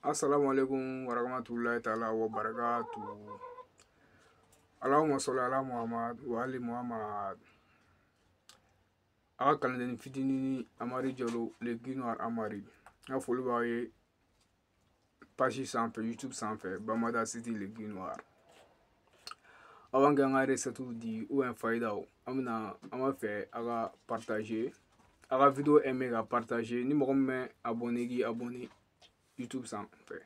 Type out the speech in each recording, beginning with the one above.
Assalamu alaikum warahmatullahi ta'ala wa barakatuh. Allahumma salli ala Muhammad wa ali Muhammad. Aka kalanden fitini Amari Jalo le Guinoir Amari. A foli b'aw ye page sanfɛ YouTube sanfɛ Bamada City le Guinoir. Avant que an ka recette di ou un faydaw an b'a fɛ a ka partager a ka vidéo aimer ka partager ni mɔgɔ min bɛ abonné k'i abonné YouTube sanfɛ.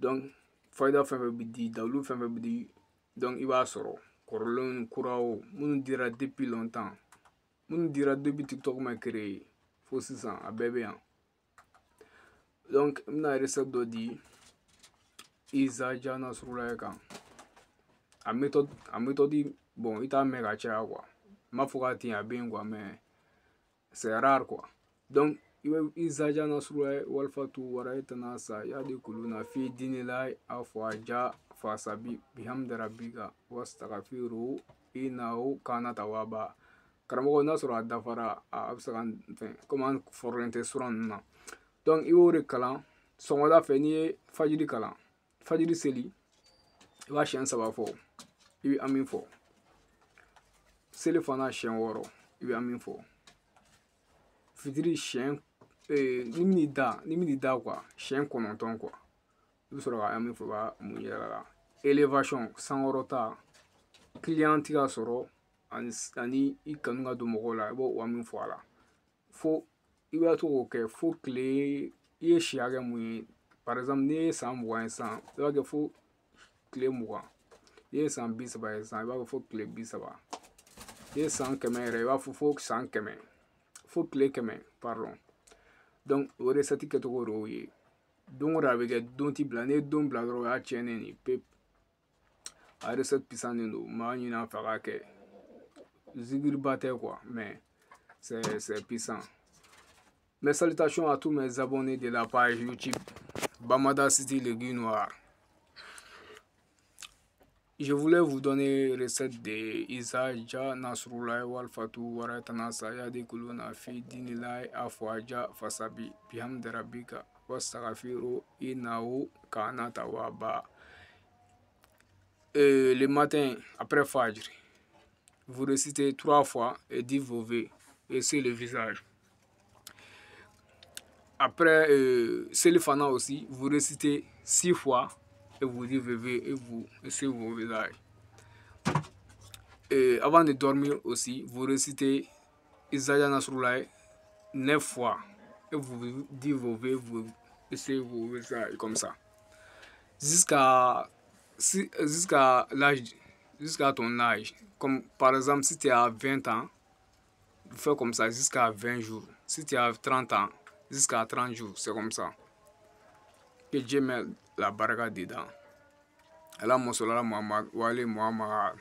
Donc fayda fɛn fɛn bɛ di dawulu fɛn fɛn bɛ di donc i b'a sɔrɔ kɔrɔlenw ni kuraw minnu dira depuis longtemps minnu dira depuis TikTok ma créé fo sisan a bɛɛ bɛ yan. Donc n bɛna recette dɔ di Izaja Nasrulaye kan. A méthode bon i t'a mɛn ka caya quoi. N m'a fɔ k'a tɛ yen a bɛ yen quoi mais c'est rare quoi. Donc Izaja Nasrulaye walfatu waraytana sa yadi kuluna fi dinilai afwaja fasabi bihamdi rabbika wastaghfiru innahu kana tawwaba. Karamɔgɔ n'a sɔrɔ a dafara a bɛ se ka fɛn comme an fɔrɔlen tɛ sura ninnu na. Donc i b'o de kalan sɔgɔmada fɛ n'i ye fajiri kalan fajiri seli i b'a siɲɛ 3 fɔ i bɛ amin fɔ seli fana siɲɛ 6 i bɛ amin fɔ fitiri siɲɛ ni mini da quoi siɲɛ 9 quoi i bɛ sɔrɔ ka amin fɔ i b'a mun yɛrɛ la. Élévation sankɔrɔta client ti ka sɔrɔ ani i kanu ka don mɔgɔw la i b'o amin fɔ a la fo i b'a to k'o kɛ fo tile i ye si hakɛ mun ye par exemple n'i ye san 20 ye sisan i b'a kɛ fo tile 20 n'i ye san 30 ye sisan i b'a kɛ fo tile 30 n'i ye san 100 yɛrɛ i b'a fɔ fo san 100 fo tile 100 pardon. Donc o recette kɛcogo de y'o ye don o don a bɛ kɛ don ti bila n'i ye don bila dɔrɔn o y'a tiɲɛnen de pepu. A recette pisanden don n b'a ɲini a fɛ a k'a kɛ zikiriba tɛ quoi mais c'est puissant. Mes salutations à tous mes abonnés de la page YouTube Bamada City le Guinoir. Je voulais vous donner recette de Izaja Nasrulaye walfatu waraytana sa yadi kuluna fi dinilai afwaja fasabi bihamdi rabbika wastaghfiru innahu kana tawwaba. Le matin après Fajr, vous récitez 3 fois et dites vos vœux et c'est le visage. Après Selifana aussi, vous récitez 6 fois et vous dites vos vœux et vous essayez vos visages. Et avant de dormir aussi, vous récitez Izaja Nasrulaye 9 fois et vous dites vos vœux, vous essayez vos visages comme ça. Jusqu'à ton âge. Comme par exemple, si tu es à 20 ans, vous faites comme ça jusqu'à 20 jours. Si tu as 30 ans, jusqu'à 30 jours, c'est comme ça. Que Dieu met la baraka dedans. Allah Muhammad wa ali Muhammad.